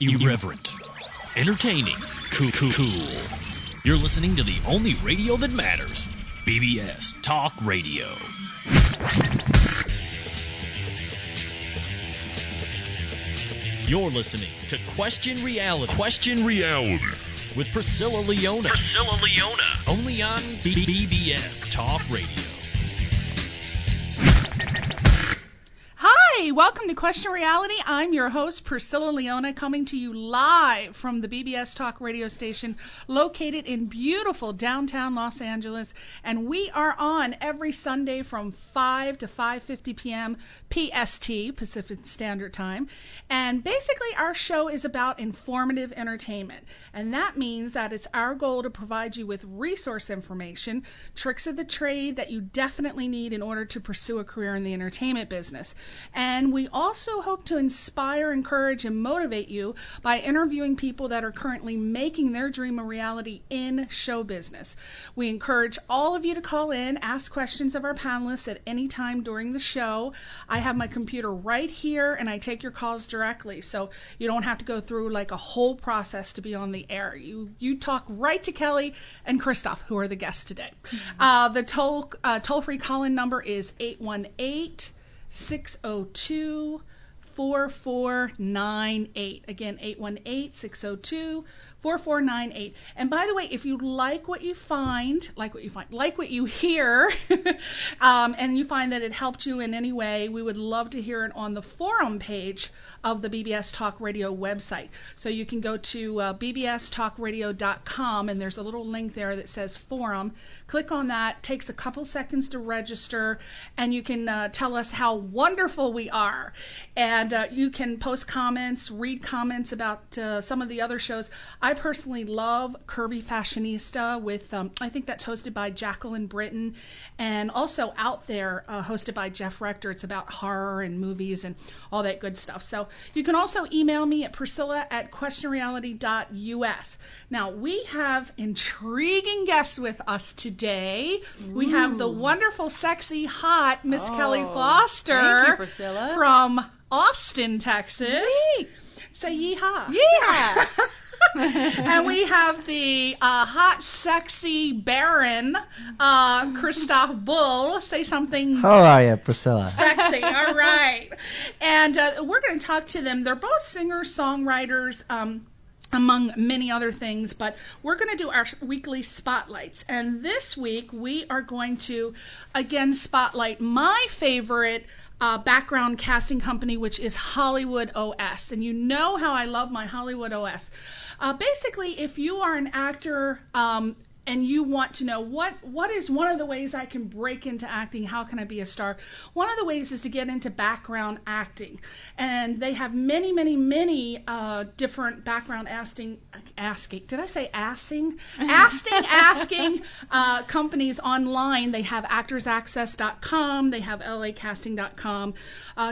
Irreverent, entertaining, cool. You're listening to the only radio that matters, BBS Talk Radio. You're listening to Question Reality with Priscilla Leona. Only on BBS Talk Radio. Hi, welcome to Question Reality. I'm your host, Priscilla Leona, coming to you live from the BBS Talk radio station located in beautiful downtown Los Angeles. And we are on every Sunday from 5 to 5:50 p.m. PST, Pacific Standard Time. And basically our show is about informative entertainment. And that means that it's our goal to provide you with resource information, tricks of the trade that you definitely need in order to pursue a career in the entertainment business. And we also hope to inspire, encourage, and motivate you by interviewing people that are currently making their dream a reality in show business. We encourage all of you to call in, ask questions of our panelists at any time during the show. I have my computer right here, and I take your calls directly, so you don't have to go through like a whole process to be on the air. You talk right to Kelley and Christoph, who are the guests today. The toll-free call-in number is 818-602-4498. Again, 818-602-4498. And by the way, if you like what you hear, and you find that it helped you in any way, we would love to hear it on the forum page of the BBS Talk Radio website. So you can go to bbstalkradio.com, and there's a little link there that says forum. Click on that. Takes a couple seconds to register, and you can tell us how wonderful we are. And you can post comments, read comments about some of the other shows. I personally love Curvy Fashionista with, I think that's hosted by Jacqueline Britton, and also Out There, hosted by Jeff Rector. It's about horror and movies and all that good stuff. So you can also email me at priscilla@questionreality.us. Now, we have intriguing guests with us today. Ooh. We have the wonderful, sexy, hot Miss Kelley Foster. Thank you, Priscilla. From Austin, Texas. Yee. Say yeehaw. Yeah. And we have the hot, sexy Baron, Christoph Bull. Say something. How are you, Priscilla? Sexy. All right. And we're going to talk to them. They're both singers, songwriters, among many other things, but we're going to do our weekly spotlights. And this week we are going to, again, spotlight my favorite background casting company, which is Hollywood OS. And you know how I love my Hollywood OS. Basically, if you are an actor and you want to know what is one of the ways I can break into acting, how can I be a star? One of the ways is to get into background acting. And they have many, many, many different background asking companies online. They have actorsaccess.com, they have lacasting.com,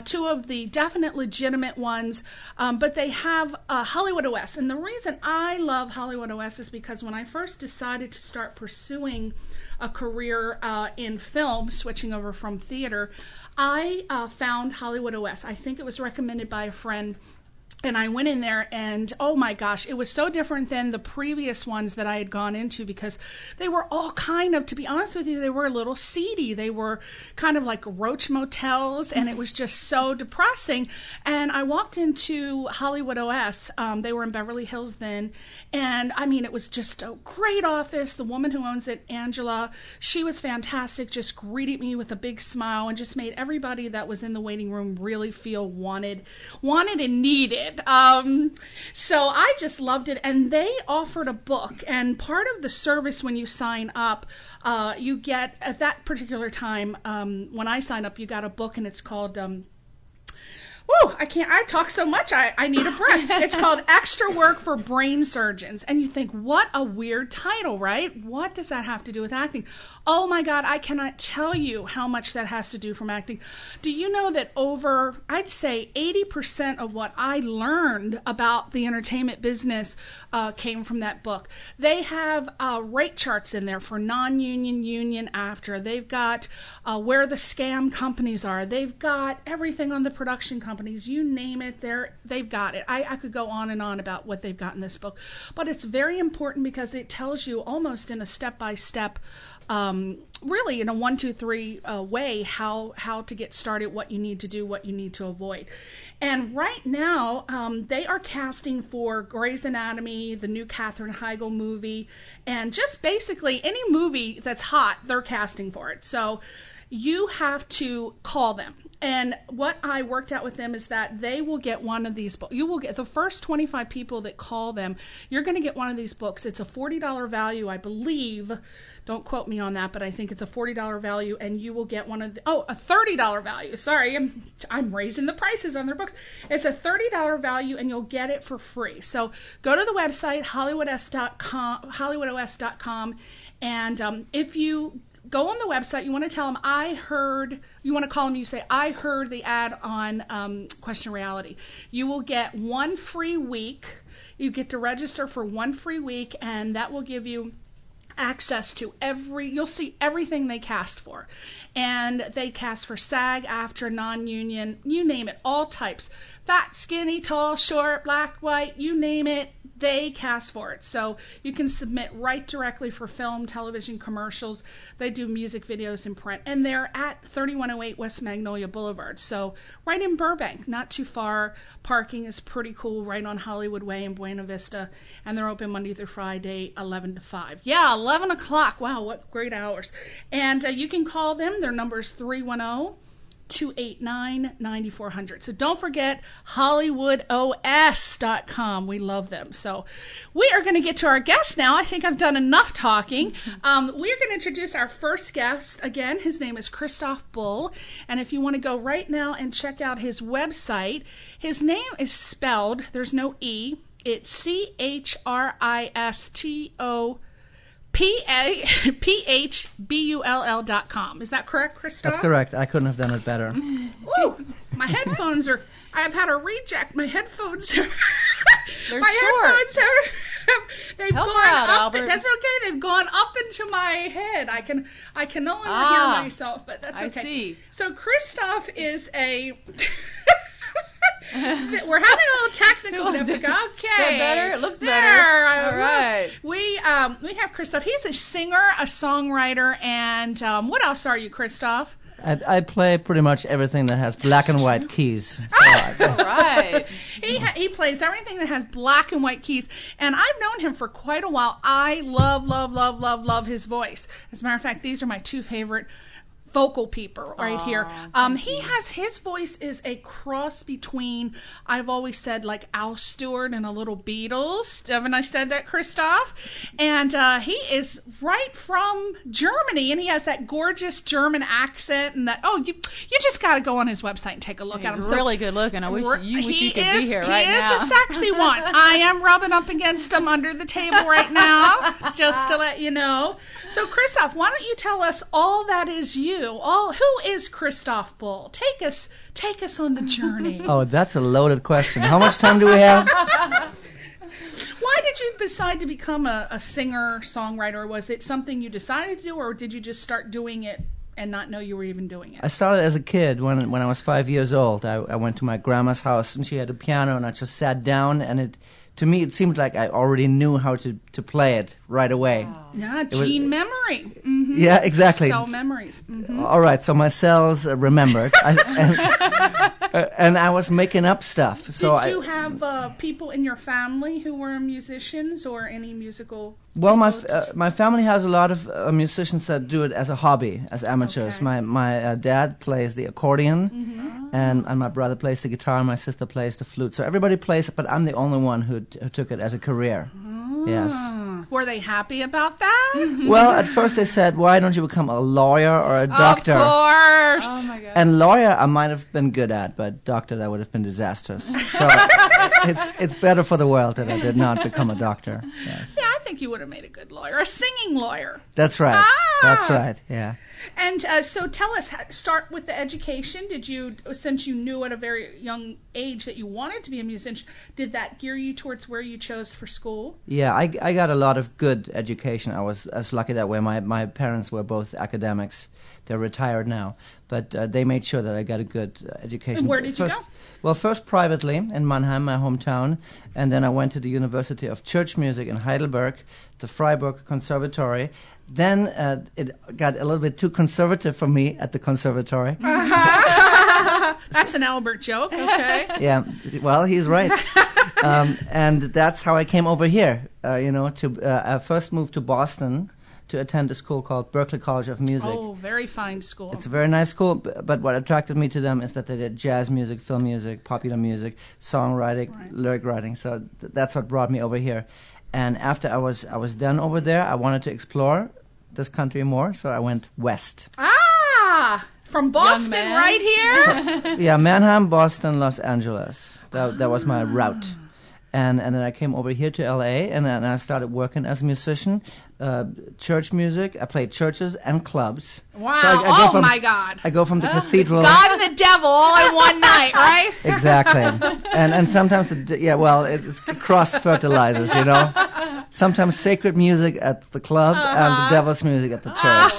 two of the definite legitimate ones, but they have Hollywood OS. And the reason I love Hollywood OS is because when I first decided to start pursuing a career in film, switching over from theater, I found Hollywood OS. I think it was recommended by a friend. And I went in there and, oh my gosh, it was so different than the previous ones that I had gone into because they were all kind of, to be honest with you, they were a little seedy. They were kind of like roach motels, and it was just so depressing. And I walked into Hollywood OS. They were in Beverly Hills then. And I mean, it was just a great office. The woman who owns it, Angela, she was fantastic, just greeted me with a big smile and just made everybody that was in the waiting room really feel wanted and needed. So I just loved it, and they offered a book, and part of the service when you sign up, you get, at that particular time, when I signed up, you got a book, and it's called, I talk so much, I need a breath. It's called Extra Work for Brain Surgeons, and you think, what a weird title, right? What does that have to do with acting? Oh my God, I cannot tell you how much that has to do from acting. Do you know that over, I'd say 80% of what I learned about the entertainment business came from that book. They have rate charts in there for non-union, union, after. They've got where the scam companies are. They've got everything on the production companies. You name it, they've got it. I could go on and on about what they've got in this book. But it's very important because it tells you almost in a step-by-step really in a 1, 2, 3 way how to get started, what you need to do, what you need to avoid. And right now they are casting for Grey's Anatomy, the new Katherine Heigl movie, and just basically any movie that's hot, they're casting for it. So you have to call them. And what I worked out with them is that they will get one of these books. You will get the first 25 people that call them. You're going to get one of these books. It's a $40 value, I believe. Don't quote me on that, but I think it's a $40 value, and you will get one of the, a $30 value. Sorry, I'm raising the prices on their books. It's a $30 value, and you'll get it for free. So go to the website, hollywoodos.com, and if you go on the website, you want to tell them, you want to call them, you say, I heard the ad on Question Reality. You will get 1 free week. You get to register for 1 free week, and that will give you access to you'll see everything they cast for. And they cast for SAG, AFTRA, non-union, you name it, all types. Fat, skinny, tall, short, black, white, you name it, they cast for it. So you can submit right directly for film, television, commercials. They do music videos and print. And they're at 3108 West Magnolia Boulevard. So right in Burbank, not too far. Parking is pretty cool right on Hollywood Way in Buena Vista. And they're open Monday through Friday, 11 to 5. Yeah, 11 o'clock. Wow, what great hours. And you can call them. Their number is 310-289-9400. So don't forget hollywoodos.com. We love them. So we are going to get to our guest now. I think I've done enough talking. We're going to introduce our first guest. Again, his name is Christoph Bull. And if you want to go right now and check out his website, his name is spelled, there's no E. It's CHRISTOPHBULL.com. Is that correct, Christoph? That's correct. I couldn't have done it better. Ooh, my headphones are, I've had a reject. My headphones are, they're my short. headphones they've Help gone her out, up. Albert. That's okay. They've gone up into my head. I can no longer hear myself, but that's okay. I see. So Christoph is a... We're having a little technical difficulty. Okay. Is that better? It looks better. There. All right. We have Christoph. He's a singer, a songwriter, and what else are you, Christoph? I play pretty much everything that has black and white keys. All right. He plays everything that has black and white keys, and I've known him for quite a while. I love his voice. As a matter of fact, these are my 2 favorite vocal people right here. His voice is a cross between, I've always said, like Al Stewart and a little Beatles. Haven't I said that, Christoph? And he is right from Germany, and he has that gorgeous German accent. And that you just got to go on his website and take a look at him. He's really good looking. I wish you could be here right now. He is a sexy one. I am rubbing up against him under the table right now, just to let you know. So, Christoph, why don't you tell us all that is you? Who is Christoph Bull? Take us on the journey. Oh, that's a loaded question. How much time do we have? Why did you decide to become a singer, songwriter? Was it something you decided to do, or did you just start doing it and not know you were even doing it? I started as a kid when I was 5 years old. I went to my grandma's house, and she had a piano, and I just sat down, and to me, it seemed like I already knew how to play it right away. Wow. Yeah, gene memory. Mm-hmm. Yeah, exactly. Cell memories. Mm-hmm. All right, so my cells remembered. And I was making up stuff. So Did you have people in your family who were musicians or any musical? Well, my family has a lot of musicians that do it as a hobby, as amateurs. Okay. My dad plays the accordion, and my brother plays the guitar, and my sister plays the flute. So everybody plays it, but I'm the only one who took it as a career. Yes. Were they happy about that? Well, at first they said, why don't you become a lawyer or a doctor? Of course. Oh my God. And lawyer I might have been good at, but doctor, that would have been disastrous. So it's better for the world that I did not become a doctor. Yes. Yeah, I think you would have made a good lawyer, a singing lawyer. That's right. That's right. Yeah. And so tell us, start with the education. Did you, since you knew at a very young age that you wanted to be a musician, did that gear you towards where you chose for school? Yeah, I got a lot of good education. I was lucky that way. My parents were both academics. They're retired now, but they made sure that I got a good education. And where did you go? Well, first privately in Mannheim, my hometown, and then I went to the University of Church Music in Heidelberg, the Freiburg Conservatory. Then it got a little bit too conservative for me at the conservatory. That's an Albert joke, okay? Yeah, well, he's right. And that's how I came over here, I first moved to Boston to attend a school called Berklee College of Music. Oh, very fine school. It's a very nice school, but what attracted me to them is that they did jazz music, film music, popular music, songwriting, lyric writing. So that's what brought me over here. And after I was done over there, I wanted to explore this country more, so I went west. From Boston right here? Yeah, Mannheim, Boston, Los Angeles. That was my route. And then I came over here to LA, and then I started working as a musician, church music. I played churches and clubs. Wow! So my God! I go from the cathedral. God and the devil all in one night, right? Exactly. And sometimes, it's cross fertilizes, Sometimes sacred music at the club and the devil's music at the church.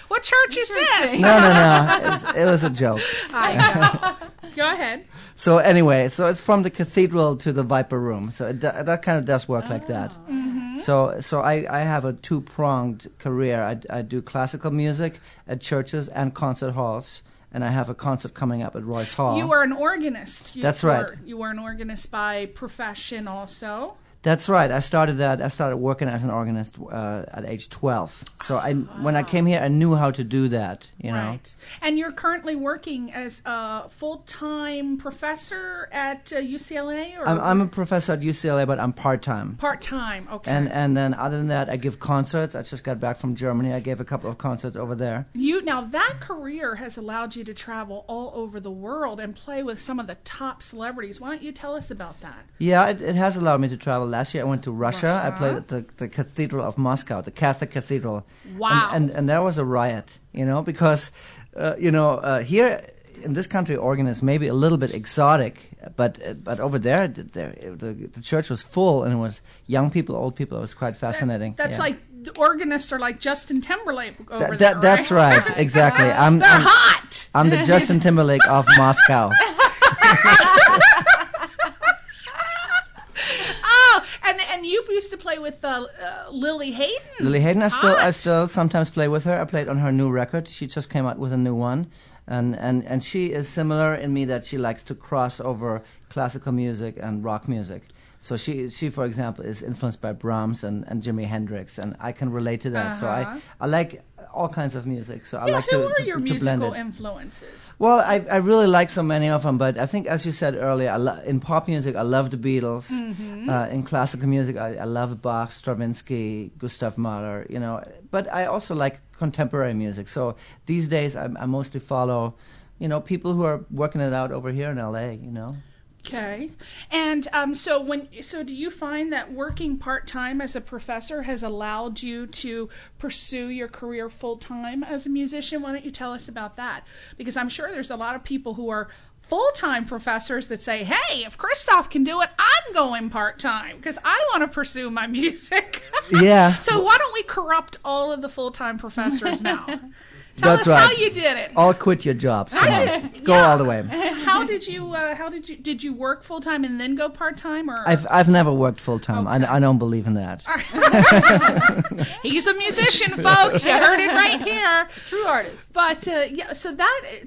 What church is this? No. It was a joke. I know. Go ahead. So anyway, it's from the cathedral to the Viper Room. So that kind of does work like that. Mm-hmm. So I have a two-pronged career. I do classical music at churches and concert halls. And I have a concert coming up at Royce Hall. You were an organist. That's right. You were an organist by profession also. That's right. I started working as an organist at age 12. So when I came here, I knew how to do that, Right. And you're currently working as a full-time professor at UCLA? Or I'm a professor at UCLA, but I'm part-time. Part-time, okay. And then other than that, I give concerts. I just got back from Germany. I gave a couple of concerts over there. Now, that career has allowed you to travel all over the world and play with some of the top celebrities. Why don't you tell us about that? Yeah, it has allowed me to travel. Last year I went to Russia. I played at the Cathedral of Moscow, the Catholic Cathedral. Wow. And that was a riot, because, here in this country, organists may be a little bit exotic, but over there, the church was full, and it was young people, old people. It was quite fascinating. That's like, the organists are like Justin Timberlake over there, right? That's right, exactly. They're hot! I'm the Justin Timberlake of Moscow. And you used to play with Lily Hayden. Lily Hayden, I still sometimes play with her. I played on her new record. She just came out with a new one, and she is similar in me that she likes to cross over classical music and rock music. So she for example is influenced by Brahms and Jimi Hendrix, and I can relate to that. So I like all kinds of music. So I like to blend it. Who are your musical influences? Well, I really like so many of them, but I think, as you said earlier, in pop music, I love the Beatles. Mm-hmm. In classical music, I love Bach, Stravinsky, Gustav Mahler, But I also like contemporary music. So these days, I mostly follow, people who are working it out over here in LA, Okay. And so do you find that working part-time as a professor has allowed you to pursue your career full-time as a musician? Why don't you tell us about that? Because I'm sure there's a lot of people who are full-time professors that say, hey, if Christoph can do it, I'm going part-time because I want to pursue my music. Yeah. So why don't we corrupt all of the full-time professors now? Tell That's us right. how you did it. All quit your jobs. Come on. Go all the way. How did you work full time and then go part time, or? I've never worked full time. Okay. I don't believe in that. He's a musician, folks. You heard it right here. True artist. But so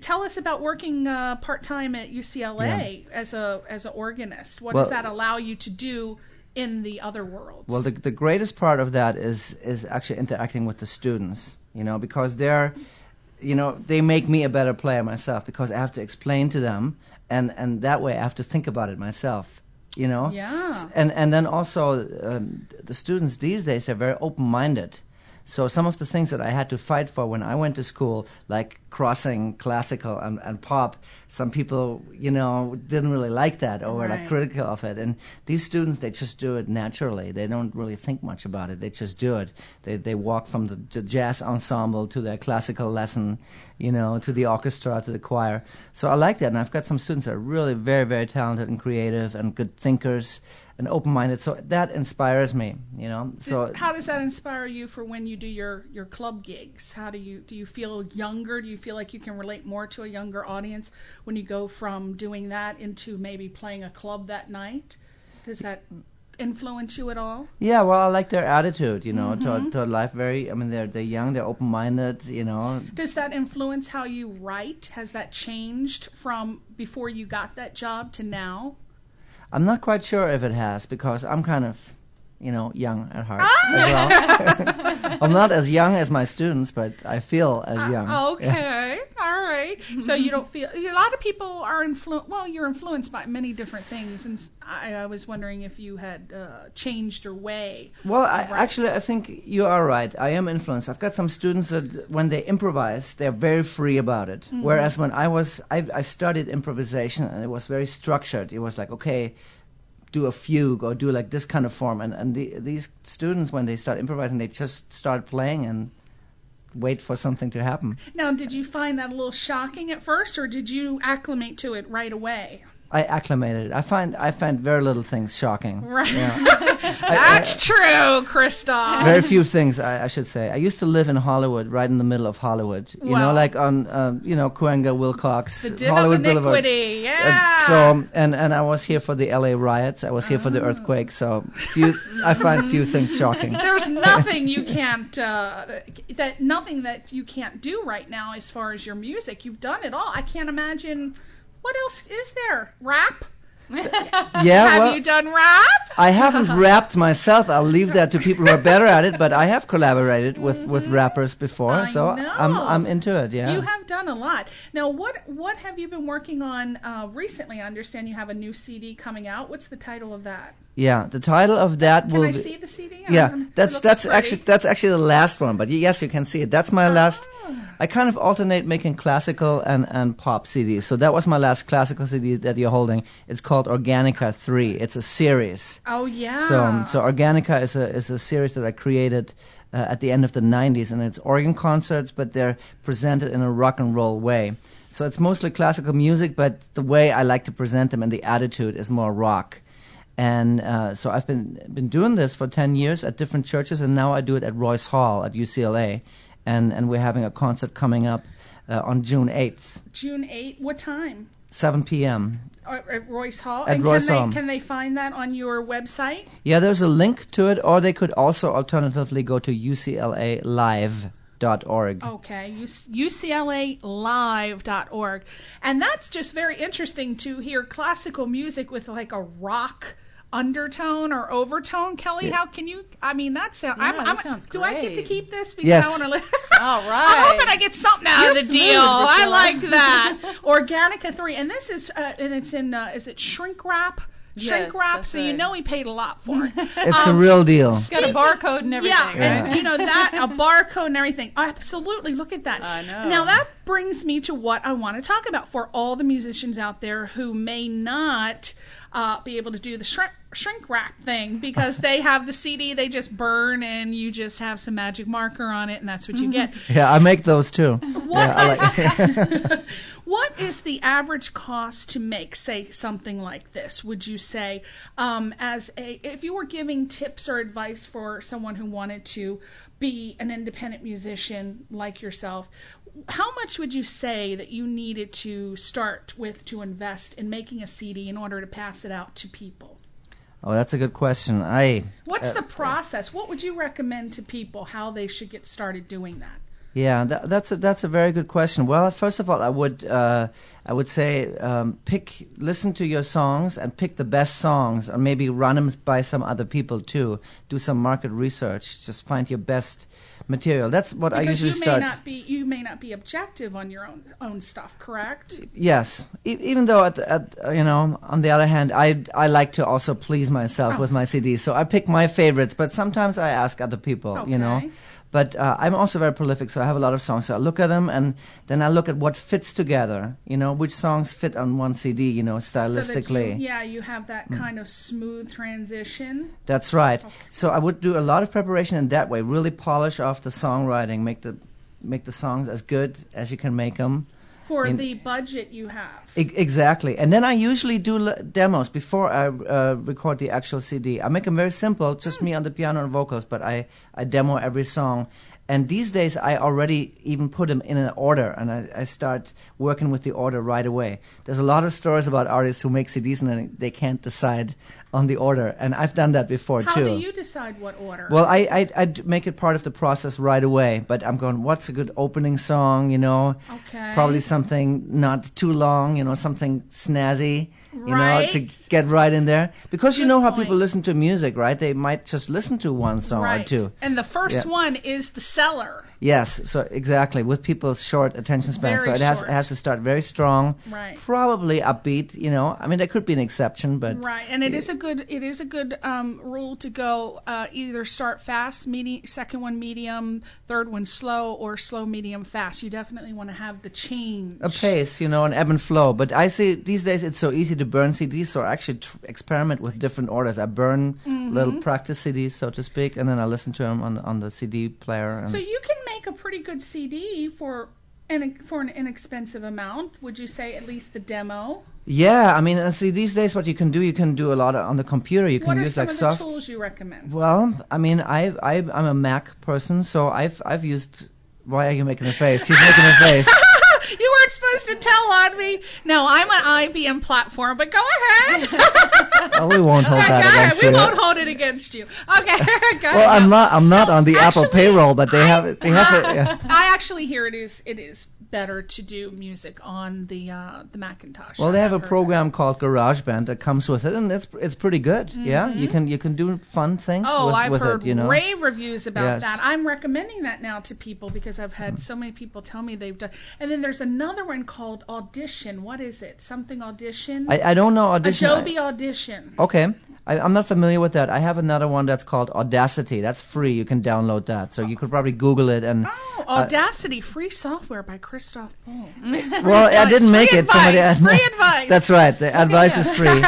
tell us about working part time at UCLA as an organist. What does that allow you to do in the other worlds? Well, the greatest part of that is actually interacting with the students. Because they make me a better player myself because I have to explain to them, and that way I have to think about it myself, Yeah. And then also the students these days are very open-minded. So some of the things that I had to fight for when I went to school, like crossing classical and pop. Some people, didn't really like that or were like critical of it. And these students, they just do it naturally. They don't really think much about it. They just do it. They walk from the jazz ensemble to their classical lesson, to the orchestra, to the choir. So I like that. And I've got some students that are really very, very talented and creative and good thinkers and open-minded. So that inspires me, So how does that inspire you for when you do your club gigs? How do you feel younger? Do you feel like you can relate more to a younger audience when you go from doing that into maybe playing a club that night? Does that influence you at all? Yeah, well, I like their attitude, toward life. They're young, they're open-minded, Does that influence how you write? Has that changed from before you got that job to now? I'm not quite sure if it has, because I'm kind of, young at heart as well. I'm not as young as my students, but I feel as young. Okay, all right. So you don't feel... A lot of people are you're influenced by many different things, and I was wondering if you had changed your way. Well, I think you are right. I am influenced. I've got some students that when they improvise, they're very free about it. Mm-hmm. Whereas when I studied improvisation, and it was very structured. It was like, okay, do a fugue or do like this kind of form. And these students, when they start improvising, they just start playing and wait for something to happen. Now, did you find that a little shocking at first, or did you acclimate to it right away? I acclimated. I find very little things shocking. Right. That's true, Christoph. Very few things, I should say. I used to live in Hollywood, right in the middle of Hollywood. Like on, Cahuenga, Wilcox, the din Hollywood of iniquity, Boulevard. And I was here for the LA riots. I was here for the earthquake. So I find few things shocking. There's nothing you can't, nothing that you can't do right now as far as your music. You've done it all. I can't imagine. What else is there? Rap? Yeah. Have you done rap? I haven't rapped myself. I'll leave that to people who are better at it. But I have collaborated with rappers before, I'm into it. Yeah. You have done a lot. Now, what have you been working on recently? I understand you have a new CD coming out. What's the title of that? Yeah, the title of that will be... Can I see the CD? Yeah, that's actually the last one. But yes, you can see it. That's my last... I kind of alternate making classical and pop CDs. So that was my last classical CD that you're holding. It's called Organica 3. It's a series. Oh, yeah. So Organica is a series that I created at the end of the 90s, and it's organ concerts, but they're presented in a rock and roll way. So it's mostly classical music, but the way I like to present them and the attitude is more rock. And so I've been doing this for 10 years at different churches, and now I do it at Royce Hall at UCLA. And we're having a concert coming up on June 8th. June 8th? What time? 7 p.m. At Royce Hall? At Royce Hall. Can they find that on your website? Yeah, there's a link to it, or they could also alternatively go to uclalive.org. Okay, uclalive.org. And that's just very interesting to hear classical music with like a rock undertone or overtone. Kelley, how can you... that sounds... that sounds great. Do I get to keep this? Because yes. I want to... All right. I'm hoping I get something out of the smooth, deal. I Priscilla. like that. Organica 3. And this is... and it's in... is it shrink wrap? Yes, Shrink wrap, that's so you right. know he paid a lot for it. It's a real deal. It's got a barcode and everything, Yeah, right? and a barcode and everything. Absolutely, look at that. I know. Now that brings me to what I want to talk about for all the musicians out there who may not be able to do the shrink wrap thing because they have the CD, they just burn, and you just have some magic marker on it, and that's what you get. Yeah, I make those too. What is the average cost to make, say, something like this? Would you say, if you were giving tips or advice for someone who wanted to be an independent musician like yourself, how much would you say that you needed to start with to invest in making a CD in order to pass it out to people? Oh, that's a good question. What's the process? What would you recommend to people how they should get started doing that? Yeah, that's a very good question. Well, first of all, I would say listen to your songs and pick the best songs, or maybe run them by some other people too. Do some market research. Just find your best material. That's what I usually start. You may not be objective on your own stuff, correct? Yes, even though on the other hand, I like to also please myself with my CDs, so I pick my favorites. But sometimes I ask other people, Okay. But I'm also very prolific, so I have a lot of songs. So I look at them, and then I look at what fits together. You know, which songs fit on one CD. You know, stylistically. So that you have that kind of smooth transition. That's right. Okay. So I would do a lot of preparation in that way. Really polish off the songwriting, make the songs as good as you can make them. For the budget you have. Exactly. And then I usually do demos before I record the actual CD. I make them very simple, just me on the piano and vocals, but I demo every song. And these days I already even put them in an order, and I start working with the order right away. There's a lot of stories about artists who make CDs and then they can't decide on the order, and I've done that before too. How do you decide what order? Well, I make it part of the process right away, but I'm going, what's a good opening song, you know? Okay. Probably something not too long, you know, something snazzy, you right. know, to get right in there. Because you know how point. people listen to music, right? They might just listen to one song or two. And the first one is the seller. Yes, so exactly, with people's short attention span. Very so it has to start very strong, right. Probably upbeat, you know. I mean, there could be an exception, but... Right, and it is a good rule to go either start fast, second one medium, third one slow, or slow, medium, fast. You definitely want to have the change. A pace, you know, an ebb and flow. But I see these days it's so easy to burn CDs, so I actually experiment with different orders. I burn little practice CDs, so to speak, and then I listen to them on the CD player. And so you can make a pretty good CD for an inexpensive amount. Would you say at least the demo? Yeah, I mean, see, these days what you can do a lot on the computer. You can use like soft. What are some of the tools you recommend? Well, I mean, I'm a Mac person, so I've used. Why are you making a face? She's making a face. You weren't supposed to tell on me. No, I'm an IBM platform, but go ahead. Oh, we won't hold that against you. We won't hold it against you. Okay, go ahead. Well, I'm not on the Apple payroll, but they have it. Yeah. I actually hear it is better to do music on the Macintosh. Well, they have a program called GarageBand that comes with it, and it's pretty good. Yeah, you can do fun things with heard it. You know, rave reviews about Yes. that. I'm recommending that now to people because I've had so many people tell me they've done. And then there's another one called Audition. What is it? Something Audition? I don't know Audition. Adobe Audition. Okay. I'm not familiar with that. I have another one that's called Audacity. That's free. You can download that. So you could probably Google it. And Audacity, free software by Christoph Bull. Well, I didn't make it. Free advice. That's right. The advice is free.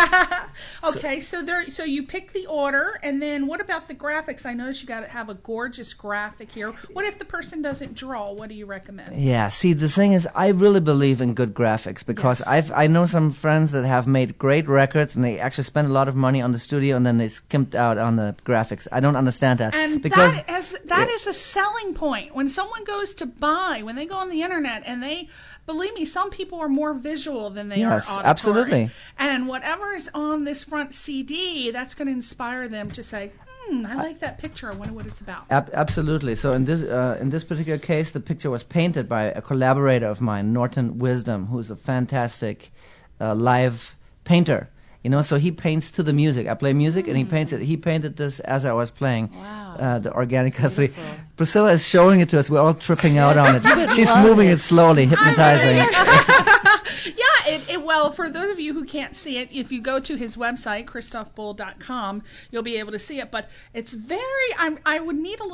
Okay, so you pick the order, and then what about the graphics? I noticed you got to have a gorgeous graphic here. What if the person doesn't draw? What do you recommend? Yeah, see, the thing is, I really believe in good graphics because I know some friends that have made great records and they actually spend a lot of money on the studio and then they skimped out on the graphics. I don't understand that. And because that is a selling point. When someone goes to buy, when they go on the internet and they... Believe me, some people are more visual than they are auditory. Absolutely. And whatever is on this front CD, that's going to inspire them to say, I like that picture. I wonder what it's about. Absolutely. So in this particular case, the picture was painted by a collaborator of mine, Norton Wisdom, who's a fantastic live painter. You know, so he paints to the music. I play music, and he paints it. He painted this as I was playing the Organica 3. Priscilla is showing it to us. We're all tripping out on it. She's moving it slowly, hypnotizing. Well, for those of you who can't see it, if you go to his website, christophbull.com, you'll be able to see it. But it's very, I would need a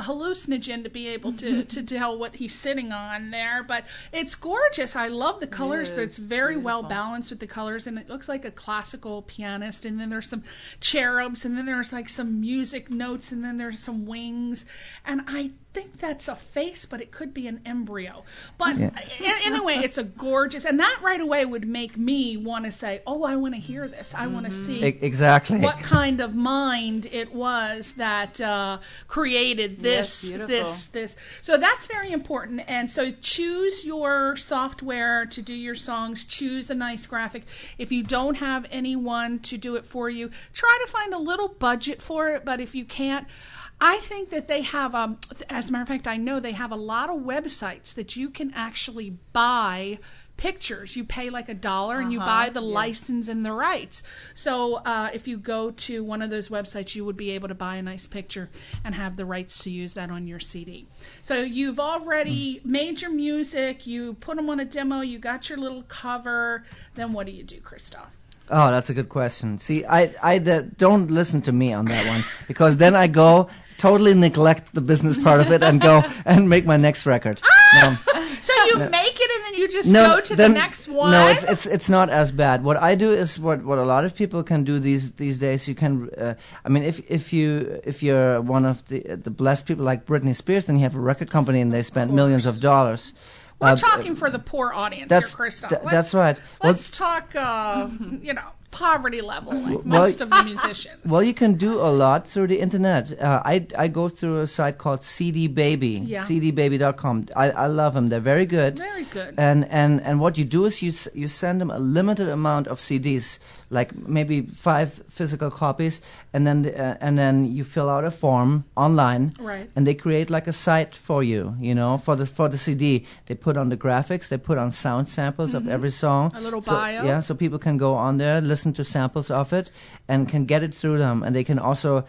hallucinogen to be able to tell what he's sitting on there. But it's gorgeous. I love the colors. It's very well balanced with the colors, and it looks like a classical pianist. And then there's some cherubs, and then there's like some music notes, and then there's some wings. And I think that's a face, but it could be an embryo. But anyway, it's a gorgeous, and that right away would make me want to say, oh, I want to hear this. I want to see exactly what kind of mind it was that created this. So that's very important. And so choose your software to do your songs. Choose a nice graphic. If you don't have anyone to do it for you, try to find a little budget for it. But if you can't, I think that they have, as a matter of fact, I know they have a lot of websites that you can actually buy pictures. You pay like $1 and you buy the license and the rights. So if you go to one of those websites, you would be able to buy a nice picture and have the rights to use that on your CD. So you've already made your music, you put them on a demo, you got your little cover. Then what do you do, Christoph? Oh, that's a good question. See, I don't listen to me on that one because then I go totally neglect the business part of it and go and make my next record. No. So you make it and then you just go to the next one? No, it's not as bad. What I do is what a lot of people can do these days. You can, I mean, if you're one of the blessed people like Britney Spears, then you have a record company and they spend millions of dollars. We're talking for the poor audience here, Christoph. That's right. Let's talk, poverty level, like most of the musicians. Well, you can do a lot through the internet. I go through a site called CD Baby, cdbaby.com. I love them. They're very good. Very good. And what you do is you send them a limited amount of CDs, like maybe 5 physical copies, and then you fill out a form online, right? And they create like a site for you, for the CD. They put on the graphics, they put on sound samples of every song, a little bio. Yeah, so people can go on there, listen to samples of it, and can get it through them, and they can also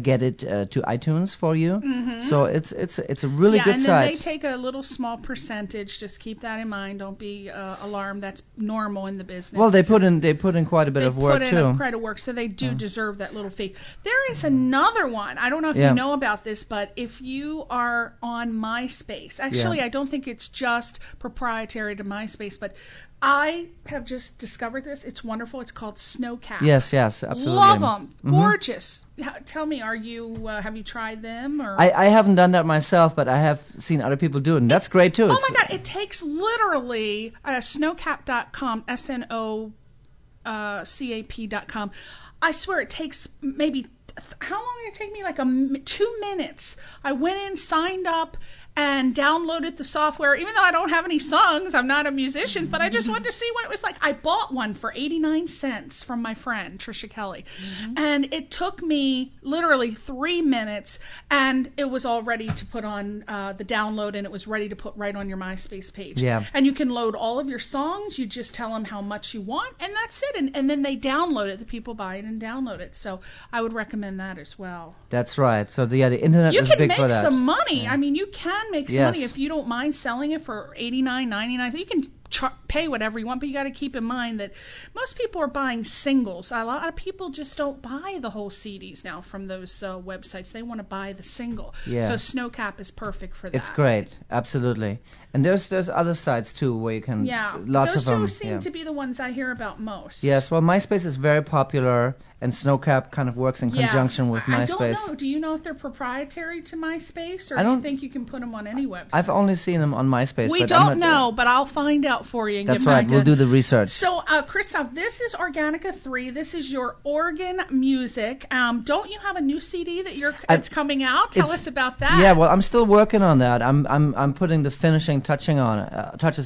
get it to iTunes for you. So it's a really good site. Yeah, and then they take a little small percentage. Just keep that in mind. Don't be alarmed. That's normal in the business. Well, they put in quite a bit of work too. They put in quite a work, so they do deserve that little fee. There is another one. I don't know if you know about this, but if you are on MySpace, actually, I don't think it's just proprietary to MySpace, but I have just discovered this. It's wonderful. It's called Snowcap. Yes, absolutely. Love them. Gorgeous. Tell me, have you tried them? Or I haven't done that myself, but I have seen other people do it, and that's great too. Oh my God! It takes literally snowcap.com, SNOCAP.com. I swear it takes maybe, how long did it take me? Like 2 minutes. I went in, signed up, and downloaded the software. Even though I don't have any songs, I'm not a musician, but I just wanted to see what it was like. I bought one for 89 cents from my friend, Trisha Kelley. And it took me literally 3 minutes, and it was all ready to put on the download, and it was ready to put right on your MySpace page. Yeah. And you can load all of your songs. You just tell them how much you want, and that's it. And then they download it. The people buy it and download it. So I would recommend that as well. That's right. So the internet is big for that. You can make some money. I mean, you can make some Yes. money if you don't mind selling it for $89.99. You can pay whatever you want, but you got to keep in mind that most people are buying singles. A lot of people just don't buy the whole CDs now from those websites. They want to buy the single. Yeah. So Snowcap is perfect for that. It's great, absolutely. And there's other sites too where you can lots those of them. two seem to be the ones I hear about most. Yes, well, MySpace is very popular, and Snowcap kind of works in conjunction with MySpace. I don't know. Do you know if they're proprietary to MySpace, or do you think you can put them on any website? I've only seen them on MySpace. We don't know, but I'll find out for you. And that's right. We'll do the research. So, Christoph, this is Organica 3. This is your organ music. Don't you have a new CD that's coming out? Tell us about that. Yeah, well, I'm still working on that. I'm putting the finishing touches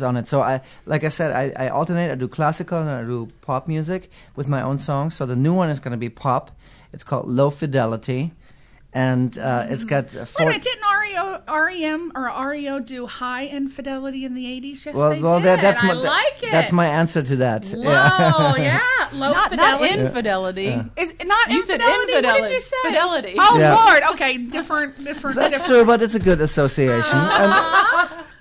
on it. So like I said, I alternate. I do classical and I do pop music with my own songs. So the new one is going to be pop. It's called Low Fidelity, and it's got Wait a minute, didn't REM or REO do High Infidelity in the 80s? Yes, they did. I like it. That's my answer to that. Whoa, yeah. Low Fidelity. Not Infidelity. Yeah. Is it not You Infidelity? said Infidelity. What did you say? Fidelity. Oh, Yeah. Lord. Okay, different. That's true, but it's a good association.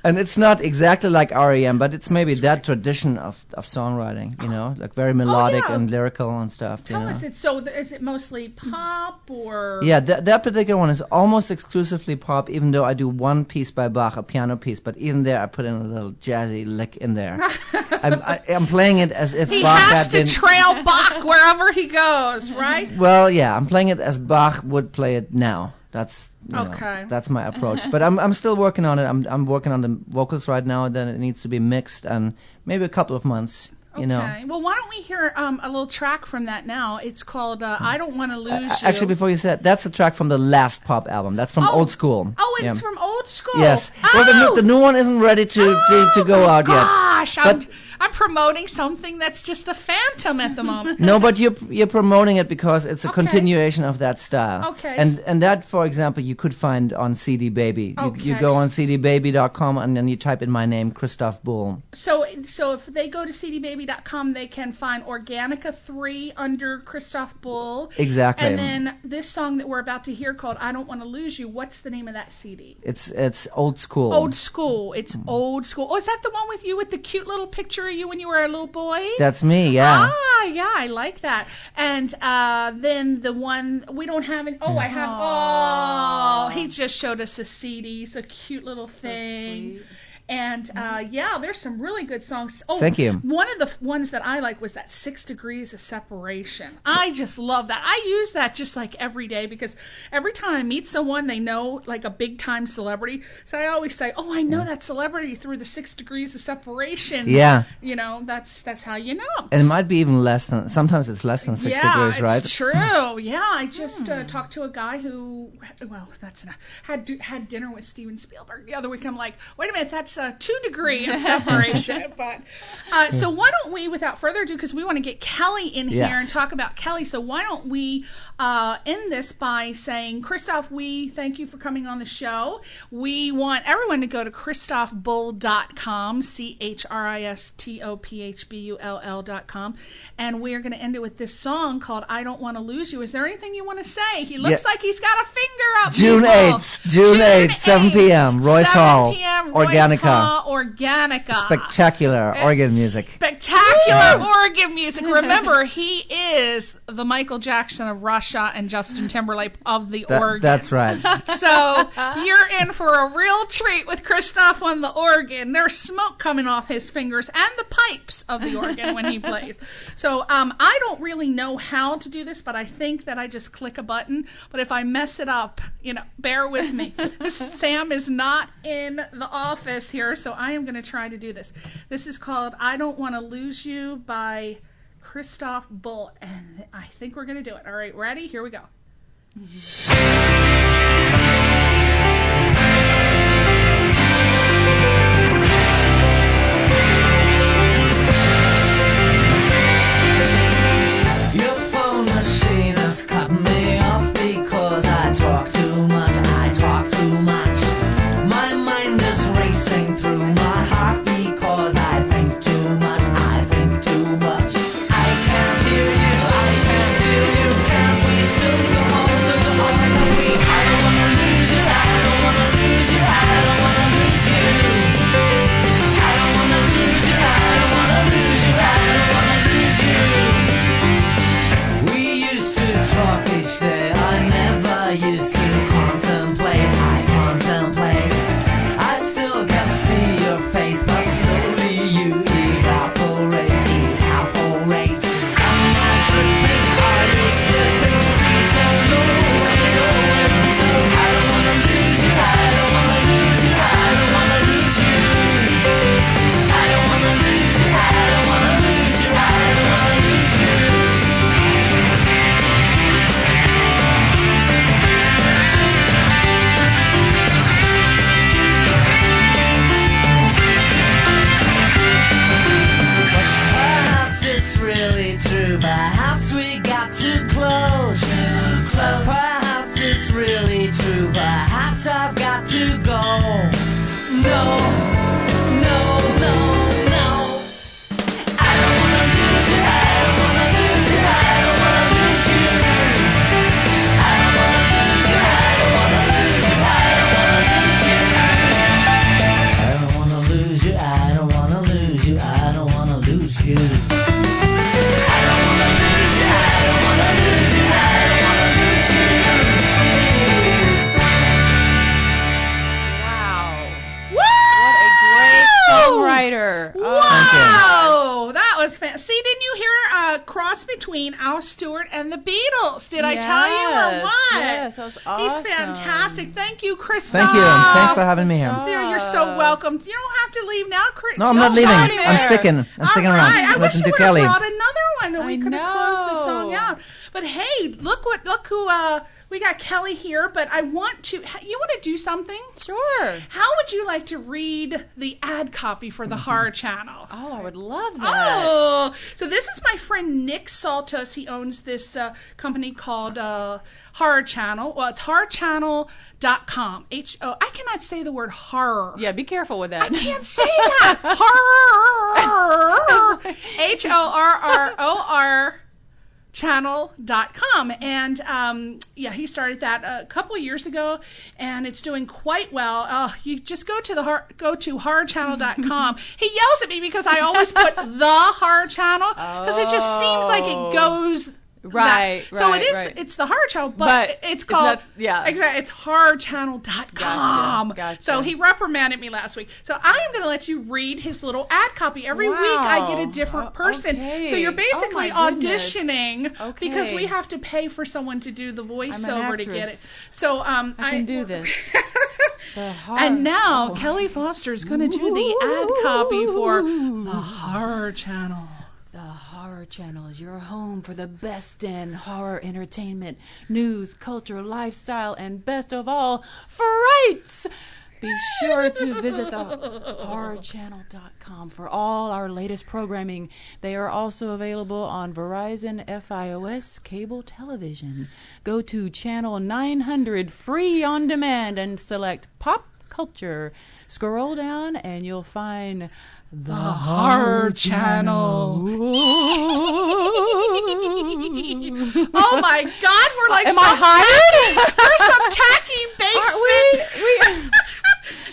And it's not exactly like REM, but it's maybe that tradition of songwriting, like very melodic and lyrical and stuff. Tell us, is it mostly pop or? Yeah, that particular one is almost exclusively pop, even though I do one piece by Bach, a piano piece, but even there I put in a little jazzy lick in there. I'm playing it as if Bach had been... He has to trail Bach wherever he goes, right? Well, yeah, I'm playing it as Bach would play it now. That's that's my approach. But I'm still working on it. I'm working on the vocals right now. Then it needs to be mixed, and maybe a couple of months. Okay. Well, why don't we hear a little track from that now? It's called "I Don't Want to Lose You." Actually, before you said that's a track from the last pop album. That's from Old School. Oh, it's from Old School. Yes. Well, the new one isn't ready to go out yet. Gosh, I'm promoting something that's just a phantom at the moment. No, but you're promoting it because it's a continuation of that style. Okay. And that, for example, you could find on CD Baby. You go on cdbaby.com and then you type in my name, Christoph Bull. So if they go to cdbaby.com, they can find Organica 3 under Christoph Bull. Exactly. And then this song that we're about to hear called "I Don't Want to Lose You." What's the name of that CD? It's Old School. Old School. It's Old School. Oh, is that the one with you with the cute little picture picture of you when you were a little boy? That's me, yeah. Ah, yeah, I like that. And then the one we don't have it. Oh, I have. Oh, he just showed us a CD. It's a cute little thing. sweet. And yeah, there's some really good songs. Oh, Thank you. One of the ones that I like was that 6 Degrees of Separation. I just love that. I use that just like every day because every time I meet someone, they know like a big time celebrity. So I always say, "Oh, I know that celebrity through the 6 Degrees of Separation." Yeah. You know, that's how you know. And it might be even less than, sometimes it's less than 6 degrees, right? It's true. Yeah, I just talked to a guy who, well, that's enough. Had dinner with Steven Spielberg the other week. I'm like, wait a minute, that's 2 degrees of separation. But so why don't we, without further ado, because we want to get Kelley in here and talk about Kelley. So why don't we end this by saying, Christoph, we thank you for coming on the show. We want everyone to go to ChristophBull.com, ChristophBull.com, and we are going to end it with this song called "I Don't Want to Lose You." Is there anything you want to say? He looks like he's got a finger up. June 8th, 7 p.m., Royce Hall, 7 p.m., Organica. Organica. Spectacular organ music. Spectacular organ music. Remember, he is the Michael Jackson of Russia and Justin Timberlake of the organ. That's right. So you're in for a real treat with Christoph on the organ. There's smoke coming off his fingers and the pipes of the organ when he plays. So I don't really know how to do this, but I think that I just click a button. But if I mess it up, bear with me. Sam is not in the office here, so I am going to try to do this. This is called "I Don't Want to Lose You" by Christoph Bull, and I think we're going to do it. All right, ready? Here we go. Your phone machine has cut me off because I talk too much, I talk too much. My mind is racing through my heart because I think too much, I think too much. I can't hear you, I can't feel you. Can't we still go on to the heart that we? I don't wanna lose you, I don't wanna lose you, I don't wanna lose you. I don't wanna lose you, I don't wanna lose you, I don't wanna lose you. We used to talk each day, I never used to contemplate, I contemplate. I still can see your face, but slowly you evaporate, evaporate. Am I tripping? Are you slipping? Please don't go away, no way, please don't. I don't wanna lose you, I don't wanna lose you, I don't wanna lose you. I don't wanna lose you, I don't wanna lose you, I don't wanna lose you. Perhaps it's really true. Perhaps we got too close. Perhaps it's really true. Perhaps I've got to go. No, no, no, no. I don't wanna lose you. I don't wanna lose you. I don't wanna lose you. I don't wanna lose you. I don't wanna lose you. I don't wanna lose you. I don't wanna lose you. I don't wanna lose you. I don't wanna lose you. I don't wanna lose you. I don't wanna lose you. I don't wanna lose you. Wow. Woo! What a great songwriter. Wow, that was fantastic. See, didn't you hear a cross between Al Stewart and the Beatles? Did I tell you or what? Yes, that was awesome. He's fantastic. Thank you, Christoph. Thank you, and thanks for having me here. You're so welcome. You don't have to leave now, Chris. No, I'm not leaving. Shiny I'm there. sticking. I'm sticking All around. right. I wish Listen you to would Kelley. have brought another one, and we I could have closed the song know. out. But hey, look who we got Kelley here. But I want to. You want to do something? Sure. How would you like to read the ad copy for the horror channel? Oh, I would love that. Oh, so this is my friend Nick Saltos. He owns this company called Horror Channel. Well, it's horrorchannel.com. I cannot say the word horror. Yeah, be careful with that. I can't say that. Horror. horrorchannel.com. And he started that a couple of years ago, and it's doing quite well. You just go to horrorchannel.com. He yells at me because I always put the horror channel, because it just seems like it goes Right. So it is. Right. It's the horror channel, but it's called. Exactly. It's horrorchannel.com. Gotcha. So he reprimanded me last week. So I am going to let you read his little ad copy. Every week I get a different person. Okay. So you're basically auditioning Okay. because we have to pay for someone to do the voiceover to get it. So I can do this. And now Kelley Foster is going to do the ad copy for the Horror Channel. The Horror Channel is your home for the best in horror entertainment, news, culture, lifestyle, and best of all, frights. Be sure to visit the horrorchannel.com for all our latest programming. They are also available on Verizon FiOS cable television. Go to channel 900 free on demand and select Pop Culture. Scroll down and you'll find the Horror Channel. Oh my God, we're like Am I hired? We're some tacky basement.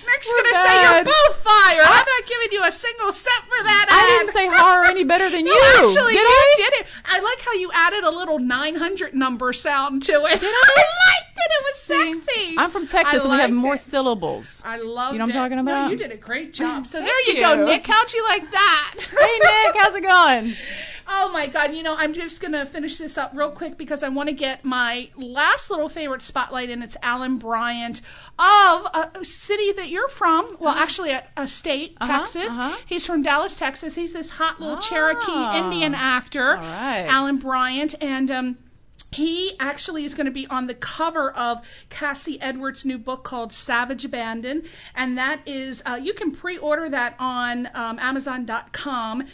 Nick's gonna say you're both fired. I'm not giving you a single cent for that ad. I didn't say horror any better than you. Actually, did you I? did it. I like how you added a little 900 number sound to it. Did I? liked it. It was sexy. I'm from Texas, and we have liked more it. syllables. I love it. You know what I'm talking about? No, you did a great job. So there Thank you go, you. Nick. How'd you like that? Hey, Nick, how's it going? Oh my God, I'm just going to finish this up real quick because I want to get my last little favorite spotlight, and it's Alan Bryant of a city that you're from. Well, actually a state, Texas. He's from Dallas, Texas. He's this hot little Cherokee Indian actor, All right. Alan Bryant, and he actually is going to be on the cover of Cassie Edwards' new book called Savage Abandon, and that is, you can pre-order that on Amazon.com.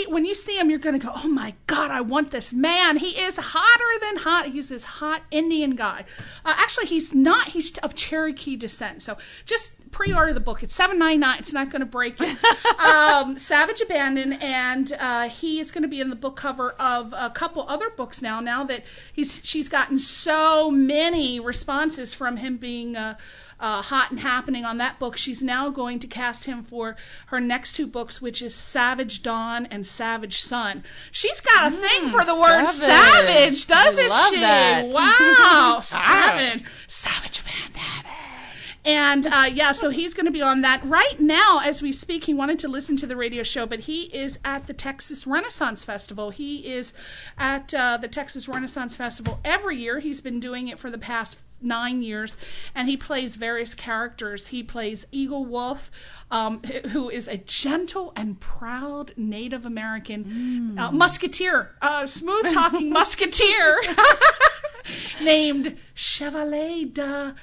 When you see him, you're going to go, oh my God, I want this man. He is hotter than hot. He's this hot Indian guy. Actually, he's not. He's of Cherokee descent, so just pre-order the book. It's $7.99. It's not going to break you. Savage Abandon, and he is going to be in the book cover of a couple other books now that she's gotten so many responses from him being hot and happening on that book. She's now going to cast him for her next two books, which is Savage Dawn and Savage Sun. She's got a thing for the word savage, doesn't love she? that. Wow. Savage Abandon. And so he's going to be on that right now as we speak. He wanted to listen to the radio show, but he is at the Texas Renaissance Festival. He is at the Texas Renaissance Festival every year. He's been doing it for the past 9 years, and he plays various characters. He plays Eagle Wolf, who is a gentle and proud Native American musketeer, smooth-talking musketeer named Chevalier de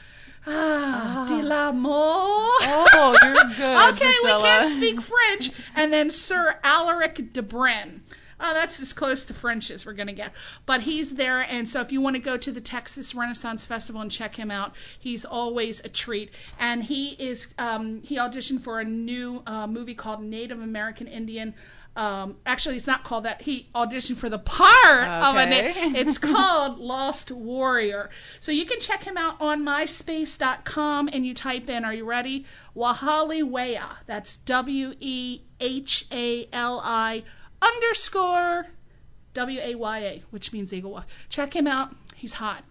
l'amour. Oh, you're good. Okay, Priscilla. we can't speak French. And then Sir Alaric de Bren. That's as close to French as we're going to get. But he's there, and so if you want to go to the Texas Renaissance Festival and check him out, he's always a treat. And he auditioned for a new movie called Native American Indian. Actually, it's not called that. He auditioned for the part of it's called Lost Warrior. So you can check him out on myspace.com, and you type in, are you ready? Wahali Weya. That's WEHALI_WAYA, which means Eagle Wolf. Check him out. He's hot.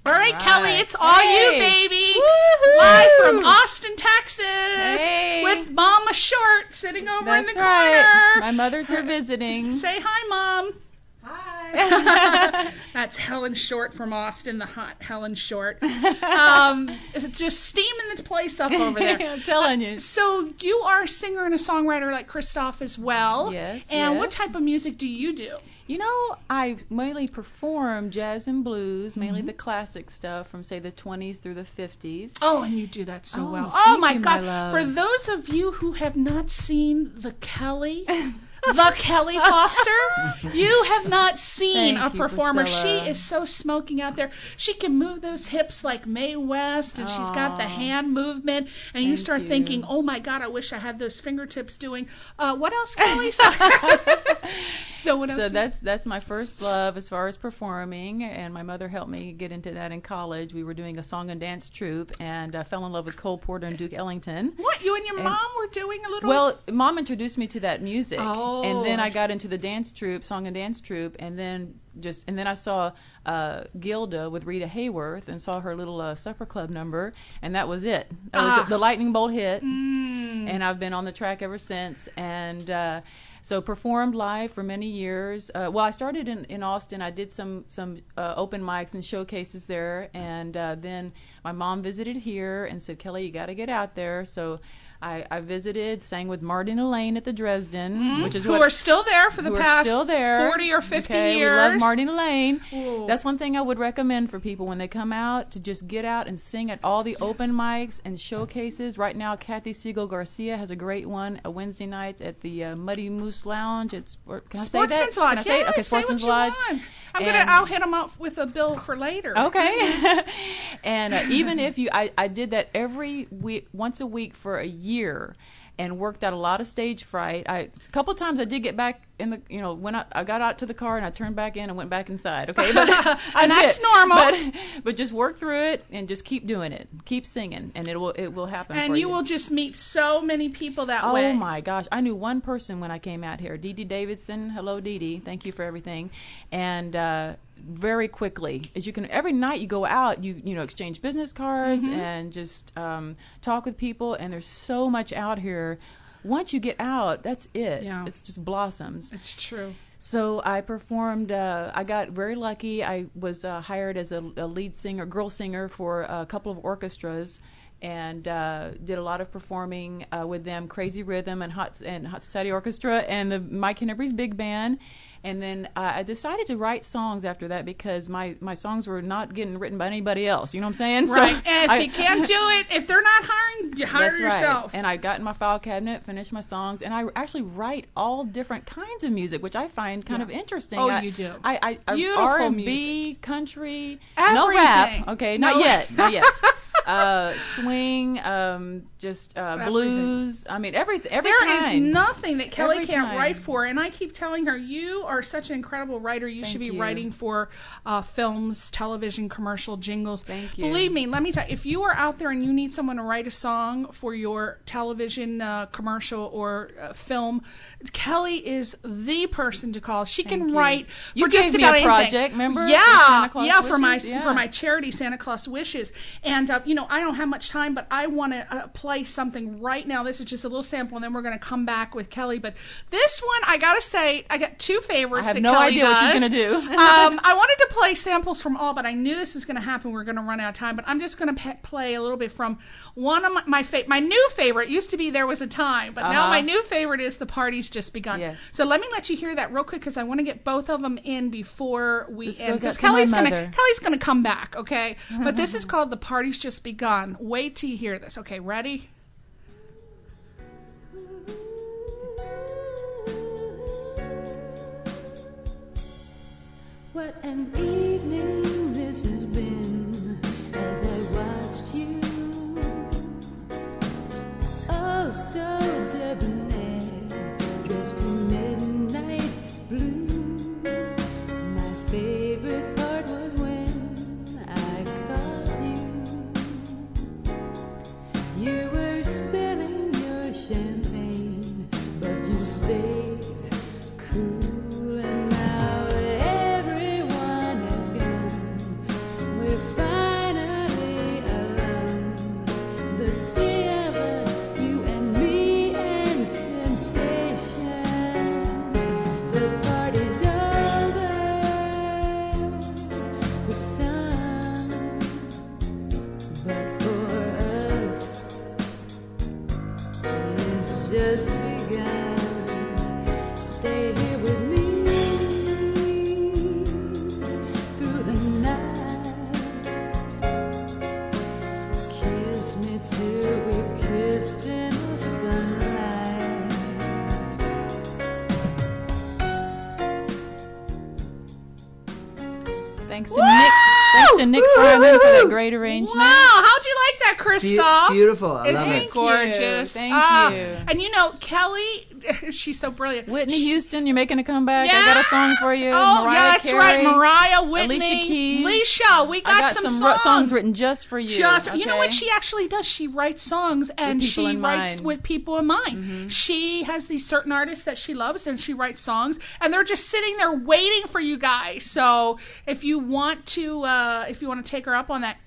All right, Kelley, it's all you, baby. Woo-hoo. Live from Austin, Texas, with Mama Short sitting over in the corner. Right. My mothers are visiting. Say hi, Mom. Hi. That's Helen Short from Austin, the hot Helen Short. Just steaming the place up over there. I'm telling you. So you are a singer and a songwriter like Christoph as well. Yes. And what type of music do you do? You know, I mainly perform jazz and blues, mainly the classic stuff from, say, the 20s through the 50s. Oh, and you do that so well. thank Oh, my you, God. my love. For those of you who have not seen the Kelley Foster, you have not seen Thank a you, performer. Priscilla. She is so smoking out there. She can move those hips like Mae West, and she's got the hand movement, and you start thinking, oh my God, I wish I had those fingertips doing. What else, Kelley? So what else? So that's my first love as far as performing, and my mother helped me get into that in college. We were doing a song and dance troupe, and I fell in love with Cole Porter and Duke Ellington. What, you and your mom were doing a little? Well, Mom introduced me to that music, and then I I got into the dance troupe, song and dance troupe, and then I saw Gilda with Rita Hayworth and saw her little supper club number, and that was it. That was the lightning bolt hit, and I've been on the track ever since. And so performed live for many years. Well, I started in Austin. I did some open mics and showcases there, and then my mom visited here and said, "Kelley, you got to get out there." So I visited, sang with Marty and Elaine at the Dresden, which is who are still there for the past 40 or 50 years. We love Marty and Elaine. Ooh. That's one thing I would recommend for people when they come out, to just get out and sing at all the open mics and showcases. Right now, Kathy Siegel Garcia has a great one, a Wednesday night at the Muddy Moose Lounge. Can I say that? Sportsman's Lodge. Can I say it? Okay, Sportsman's Lodge. I'll hit them up with a bill for later. Okay. And even if I did that every week, once a week for a year, and worked out a lot of stage fright. A couple of times I did get back in the, when I got out to the car and I turned back in and went back inside. Okay, but and that's normal. But just work through it and just keep doing it, keep singing, and it will happen. And for you will just meet so many people that way. Oh my gosh, I knew one person when I came out here, Dee Dee Davidson. Hello, Dee Dee. Thank you for everything. And very quickly, as you can, every night you go out, you exchange business cards and just talk with people, and there's so much out here. Once you get out, that's it. Yeah. It's just blossoms. It's true. So I performed, I got very lucky. I was hired as a lead singer, girl singer for a couple of orchestras, and did a lot of performing with them, Crazy Rhythm and Hot Society Orchestra and the Mike Henry's Big Band. And then I decided to write songs after that, because my songs were not getting written by anybody else. You know what I'm saying? Right. So and if you can't do it, if they're not hiring, you hire that's yourself. Right. And I got in my file cabinet, finished my songs, and I actually write all different kinds of music, which I find kind of interesting. Oh, you do. I Beautiful R&B, music. Country, Everything. no rap. Okay, No. not yet. Swing, blues. I mean, every There kind. is nothing that Kelley Every can't kind. write for, and I keep telling her, you are such an incredible writer. You should be you. writing for films, television, commercial, jingles. Thank you. Believe me, let me tell you, if you are out there and you need someone to write a song for your television commercial or film, Kelley is the person to call. She can Thank you. write You for just gave me about a anything. project, remember? Yeah, For Santa Claus for my Wishes? Yeah. for my charity Santa Claus Wishes. And I don't have much time, but I want to play something right now. This is just a little sample, and then we're going to come back with Kelley. But this one, I gotta say, I got two favorites. I have that no Kelley idea what she's does. gonna do. I wanted to play samples from all, but I knew this was going to happen. We're going to run out of time. But I'm just going to play a little bit from one of my new favorite. Used to be There Was a Time, but now my new favorite is The Party's Just Begun. Yes. So let me let you hear that real quick, because I want to get both of them in before we This end. goes out Because to my Kelley's mother. gonna come back, okay? But this is called The Party's Just Begun. Wait till you hear this. Okay, ready? What an evening this has been as I watched you. Oh, so debonair, dressed in midnight blue. My favorite part was when I caught you. You were spilling your champagne, but you stayed cool, and now everyone is gone. We're finally alone. The three of us, you and me and temptation. The party's over for some, but for us, it's just begun. Stay here with me through the night. Kiss me till we kissed in the sunlight. Thanks to Nick Fryman for that great arrangement. Wow, how'd you like that, Christoph? Beautiful. I Isn't love it it. gorgeous? Thank you. And Kelley, she's so brilliant. Whitney Houston, you're making a comeback. Yeah. I got a song for you. Oh, Mariah yeah, that's Carey, right. Mariah, Whitney, Alicia Keys. Alicia, we got some songs written just for you. You know what she actually does? She writes songs and she writes with people in mind. She has these certain artists that she loves and she writes songs and they're just sitting there waiting for you guys. So if you want to take her up on that,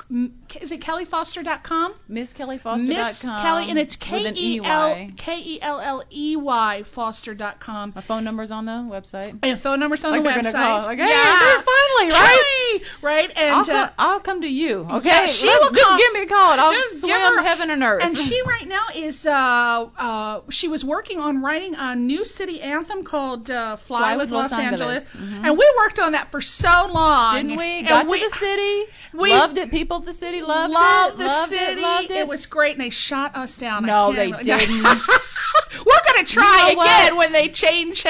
is it KelleyFoster.com? MissKelleyFoster.com. Miss Kelley, and it's with an EY. KELLEY Foster.com. My phone number's on the website. And phone number's on the they're website. Gonna call. Like, hey, yeah. finally, right? Kelley! Right? And I'll come to you, okay? Yeah, she will just come. give me a call. I'll Just give swim her- heaven and earth. And she right now is, she was working on writing a new city anthem called Fly with Los Angeles. And we worked on that for so long. Didn't we? And Got to the city. Loved it. People of the city loved it. Loved it. It was great. And they shot us down. No, they didn't. We're going to try again when they change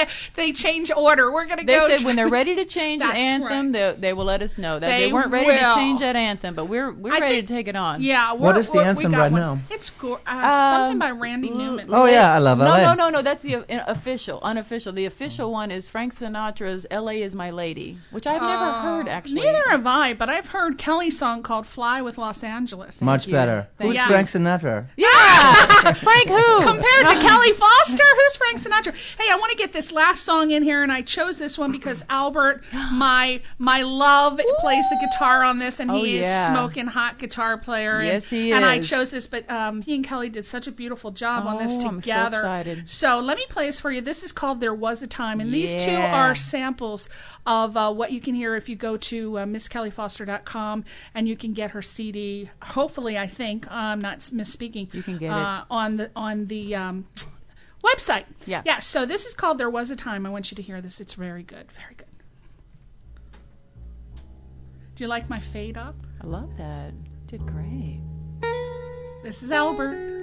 order. We're going to go. They said when they're ready to change an anthem, they will let us know. That they weren't ready to change that anthem, but we're ready to take it on. Yeah. What is the anthem right now? It's something by Randy Newman. Oh yeah, I love LA. No. That's the unofficial. The official one is Frank Sinatra's "L.A. Is My Lady," which I've never heard actually. Neither have I, but I've heard Kelley's song called "Fly with Los Angeles." Much better. Who's Frank Sinatra? Yeah, Frank who? Compared to Kelley Foster, who's Frank Sinatra? Hey, I want to get this last song in here, and I chose this one because Albert, my love, plays the guitar on this, and he is smoking hot guitar player. Yes, he is. And I chose this, but he and Kelley did such a beautiful job on this together. I'm so excited. So let me play this for you. This is called "There Was a Time," and these two are samples of what you can hear if you go to MissKelleyFoster.com, and you can get her CD. Hopefully, I think I'm not misspeaking. You can get it on the website. Yeah. So this is called "There Was a Time." I want you to hear this. It's very good. Very good. Do you like my fade up? I love that. Did great. This is Albert.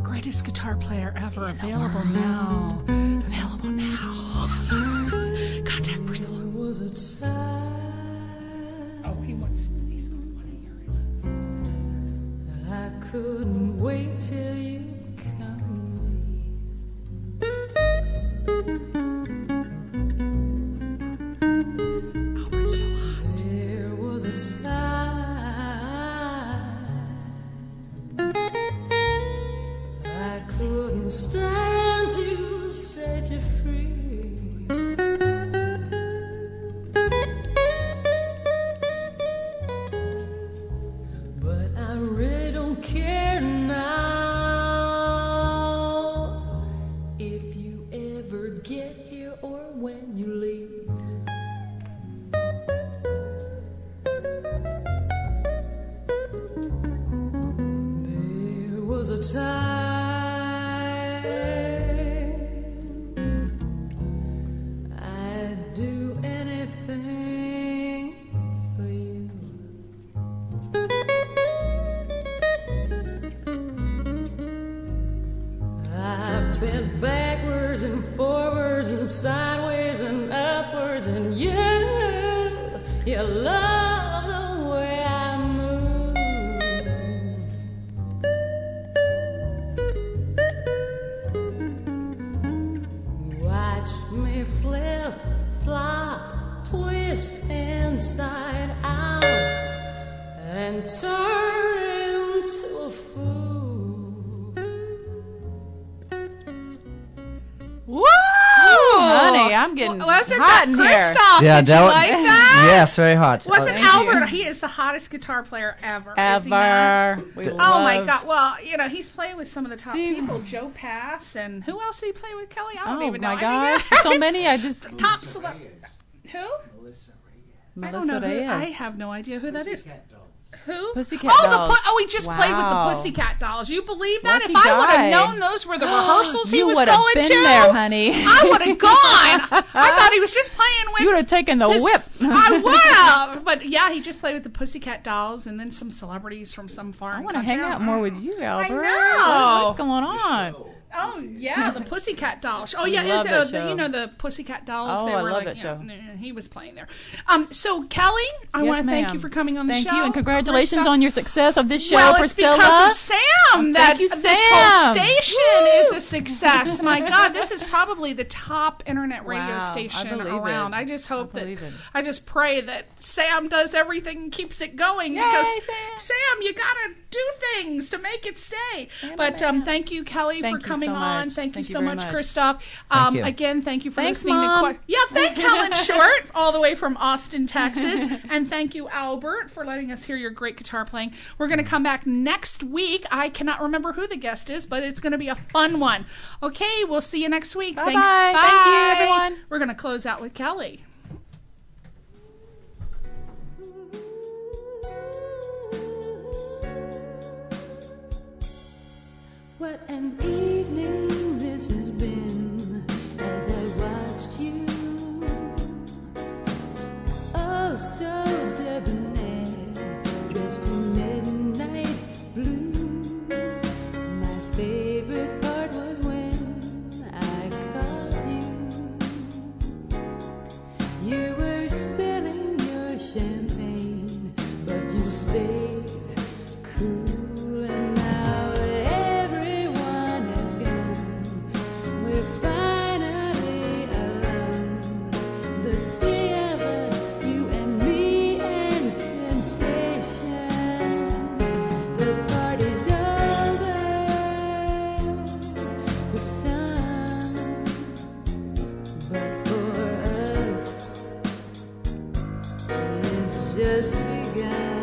Greatest guitar player ever. Available now. Available now. Contact Priscilla. Oh, he's going to want to hear us. I couldn't wait till you Albert's so hot. There was a time I couldn't stand to set you free. But I really don't care now if you ever get here or when you leave. There was a time I'd do anything for you. I've been backwards and forwards and sideways and upwards, and you love the way I move. Watched me flip, flop, twist inside out, and turn into a fool. Woo! Honey, I'm getting Wasn't hot that in here. Christoph? Yeah, Did you like that? Yes, very hot. Wasn't Thank Albert? you. He is the hottest guitar player ever. Is he not? Ever. Oh my God! Well, he's playing with some of the top people. Joe Pass, and who else did he play with? Kelley? I don't even know. Oh my gosh, so many. I just top celebrity. Who? I don't know. Reyes. I have no idea who that is. Who? Pussycat Dolls. Dolls. He just played with the Wow. Pussycat Dolls. You believe that? Lucky If I would guy. have known those were the rehearsals he You was would have going been to, there, honey. I would have gone. I thought he was just playing with. You would have taken the whip. I would have. But yeah, he just played with the Pussycat Dolls and then some celebrities from some foreign I want to country. hang out more with you, Albert. know. What's going on? Oh yeah, the Pussycat Dolls. Oh yeah, love that show. the Pussycat Dolls. Oh, they I were love like, that show. He was playing there. So Kelley, I Yes, want to thank ma'am. you for coming on the show. Thank you, and congratulations Christoph. on your success of this show, Well, it's Priscilla. because of Sam that you, this Sam. whole station is a success. My God, this is probably the top internet radio Wow, I station believe around. it. I just hope I believe it. I just pray that Sam does everything and keeps it going. Yay, because Sam. you gotta do things to make it stay. Sam, But man. thank you, Kelley, Thank for you coming so on. much. Thank you Thank you so very much, much. Christoph. Thank you. Again, thank you for Thanks, listening Mom. to thank Helen Short all the way from Austin, Texas, and thank you, Albert, for letting us hear your great guitar playing. We're going to come back next week. I cannot remember who the guest is, but it's going to be a fun one. Okay, we'll see you next week. Bye-bye. Thanks. Bye. Thank you, everyone. We're going to close out with Kelley. What an evening this has been as I watched you. Oh, so debonair, dressed in midnight blue. My favorite part was when I caught you. You were spilling your champagne, but you stayed cool, and now everyone is gone. We're finally alone, the three of us, you and me and temptation. The party's over for some, but for us, it's just begun.